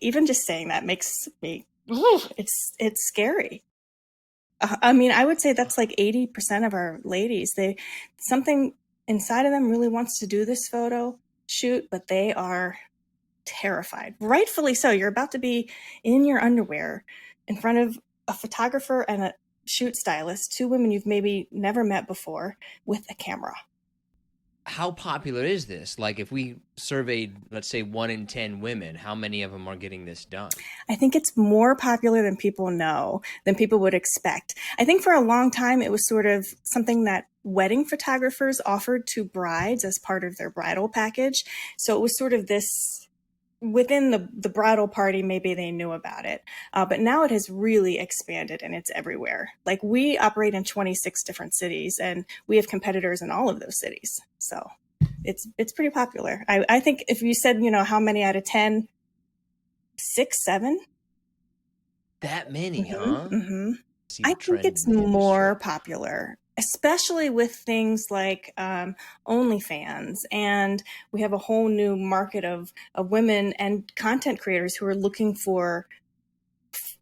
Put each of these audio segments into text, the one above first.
even just saying that makes me, ooh, it's scary. I mean, I would say that's like 80% of our ladies. Something inside of them really wants to do this photo shoot, but they are terrified. Rightfully so. You're about to be in your underwear in front of a photographer and a shoot stylist, two women you've maybe never met before, with a camera. How popular is this? Like, if we surveyed, let's say, 1 in 10 women, how many of them are getting this done? I think it's more popular than people know, than people would expect. I think for a long time, it was sort of something that wedding photographers offered to brides as part of their bridal package. So it was sort of this, within the bridal party, maybe they knew about it. But now it has really expanded and it's everywhere. Like, we operate in 26 different cities and we have competitors in all of those cities. So it's pretty popular. I think if you said, how many out of 10, 6, 7. That many, Mm-hmm, huh? mm-hmm. See I the think trend it's in the industry. more popular, especially with things like OnlyFans. And we have a whole new market of women and content creators who are looking for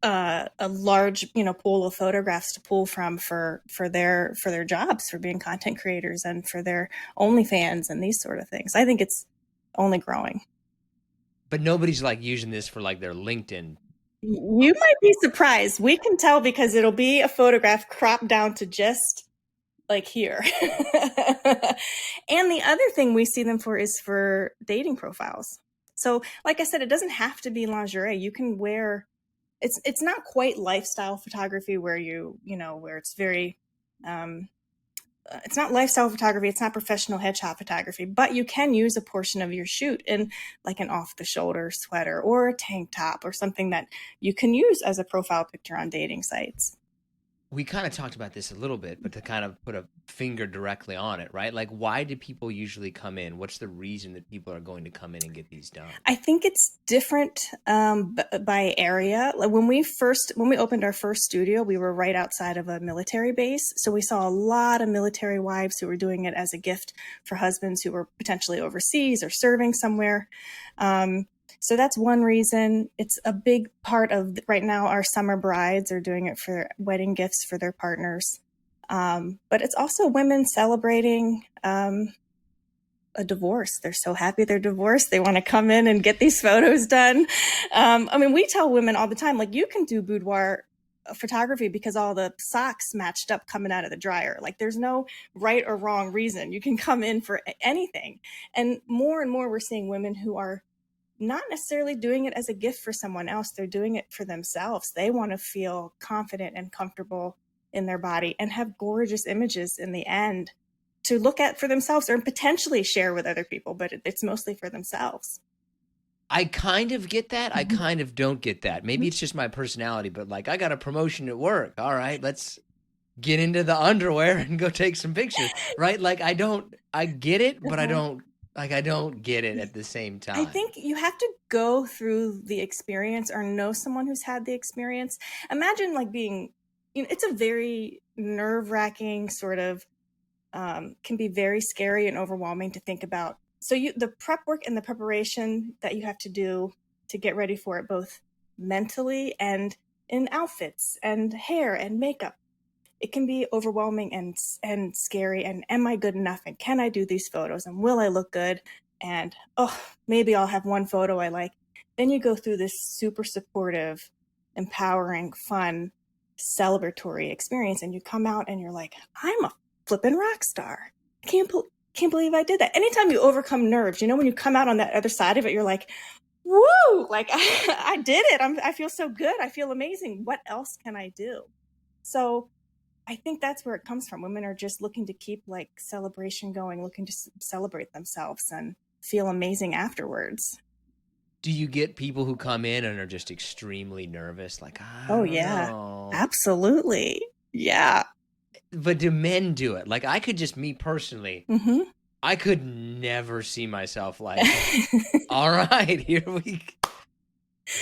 a large, pool of photographs to pull from for their jobs, for being content creators and for their OnlyFans and these sort of things. I think it's only growing. But nobody's like using this for like their LinkedIn. You might be surprised. We can tell because it'll be a photograph cropped down to just like here. And the other thing we see them for is for dating profiles. So, like I said, it doesn't have to be lingerie. You can wear, it's not quite lifestyle photography where where it's very it's not lifestyle photography, it's not professional headshot photography, but you can use a portion of your shoot in like an off the shoulder sweater or a tank top or something that you can use as a profile picture on dating sites. We kind of talked about this a little bit, but to kind of put a finger directly on it, right? Like, why do people usually come in? What's the reason that people are going to come in and get these done? I think it's different by area. Like, when we opened our first studio, we were right outside of a military base, so we saw a lot of military wives who were doing it as a gift for husbands who were potentially overseas or serving somewhere. So that's one reason. It's a big part of right now. Our summer brides are doing it for wedding gifts for their partners, but it's also women celebrating a divorce. They're so happy they're divorced. They want to come in and get these photos done. I mean, we tell women all the time, like, you can do boudoir photography because all the socks matched up coming out of the dryer. Like, there's no right or wrong reason. You can come in for anything. And more we're seeing women who are not necessarily doing it as a gift for someone else. They're doing it for themselves. They want to feel confident and comfortable in their body and have gorgeous images in the end to look at for themselves or potentially share with other people, but it's mostly for themselves. I kind of get that. I Mm-hmm. kind of don't get that. Maybe it's just my personality, but like, I got a promotion at work. All right, let's get into the underwear and go take some pictures, right? Like, I get it, but Uh-huh. I don't get it at the same I time. think you have to go through the experience or know someone who's had the experience. Imagine like being, it's a very nerve wracking sort of, can be very scary and overwhelming to think about. So the prep work and the preparation that you have to do to get ready for it, both mentally and in outfits and hair and makeup, it can be overwhelming and scary. And am I good enough? And can I do these photos? And will I look good? And maybe I'll have one photo I like. Then you go through this super supportive, empowering, fun, celebratory experience, and you come out and you're like, I'm a flippin' rock star. I can't believe I did that. Anytime you overcome nerves, when you come out on that other side of it, you're like, woo, like I did it. I feel so good. I feel amazing. What else can I do? So I think that's where it comes from. Women are just looking to keep like celebration going, looking to celebrate themselves and feel amazing afterwards. Do you get people who come in and are just extremely nervous? Like, I Oh don't yeah, know. absolutely. Yeah. But do men do it? Like, I could just, me personally, Mm-hmm. I could never see myself like, all right, here we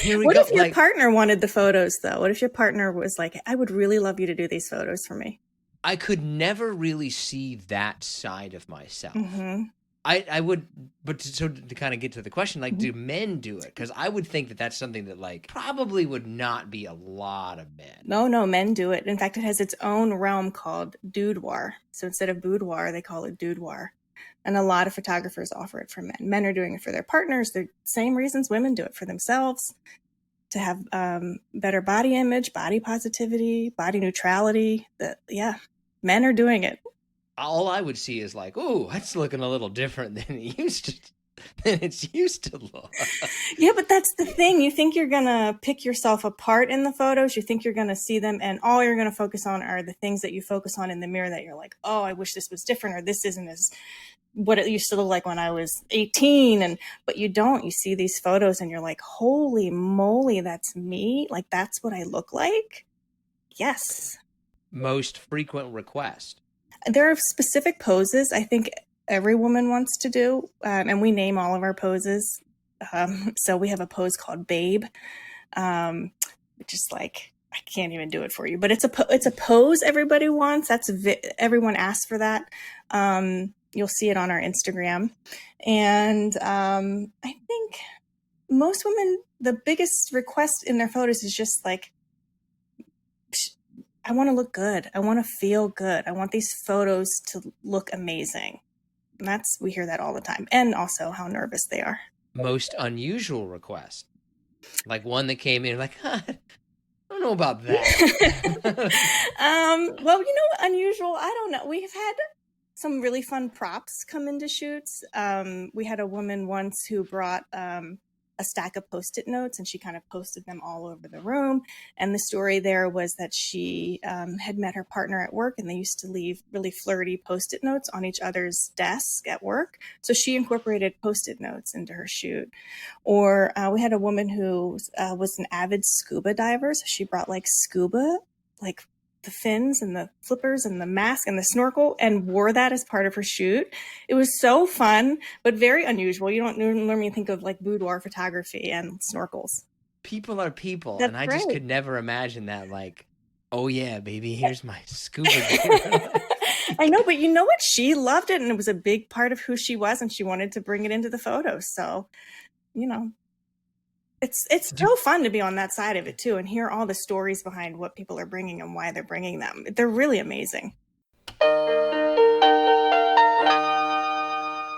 What go. if your Like, partner wanted the photos though? What if your partner was like, I would really love you to do these photos for me? I could never really see that side of myself. Mm-hmm. I would, but to kind of get to the question, like, do men do it? Because I would think that that's something that like probably would not be a lot of men. No, men do it. In fact, it has its own realm called Boudoir. So instead of boudoir, they call it Boudoir. And a lot of photographers offer it for men. Men are doing it for their partners. The same reasons women do it for themselves, to have better body image, body positivity, body neutrality. Yeah, men are doing it. All I would see is like, oh, that's looking a little different than it used to, than it's used to look. Yeah, but that's the thing. You think you're going to pick yourself apart in the photos. You think you're going to see them, and all you're going to focus on are the things that you focus on in the mirror that you're like, oh, I wish this was different, or this isn't as what it used to look like when I was 18. But you don't. You see these photos and you're like, holy moly, that's me. Like, that's what I look like. Yes. Most frequent request. There are specific poses I think every woman wants to do, and we name all of our poses. So we have a pose called Babe, which is like, I can't even do it for you, but it's a pose everybody wants. Everyone asks for that. You'll see it on our Instagram, and I think most women, the biggest request in their photos is just like, I want to look good. I want to feel good. I want these photos to look amazing. And we hear that all the time. And also how nervous they are. Most unusual request. Like one that came in like, I don't know about that. Well, unusual. I don't know. We've had some really fun props come into shoots. We had a woman once who brought a stack of Post-it notes, and she kind of posted them all over the room. And the story there was that she had met her partner at work, and they used to leave really flirty Post-it notes on each other's desk at work. So she incorporated Post-it notes into her shoot. Or we had a woman who was an avid scuba diver. So she brought like scuba, like the fins and the flippers and the mask and the snorkel, and wore that as part of her shoot. It was so fun, but very unusual. You don't normally think of like boudoir photography and snorkels. People are people. That's and I right. just could never imagine that, like, oh yeah, baby, here's my scuba gear. I know, but you know what? She loved it, and it was a big part of who she was, and she wanted to bring it into the photos. So, it's so fun to be on that side of it too, and hear all the stories behind what people are bringing and why they're bringing them. They're really amazing.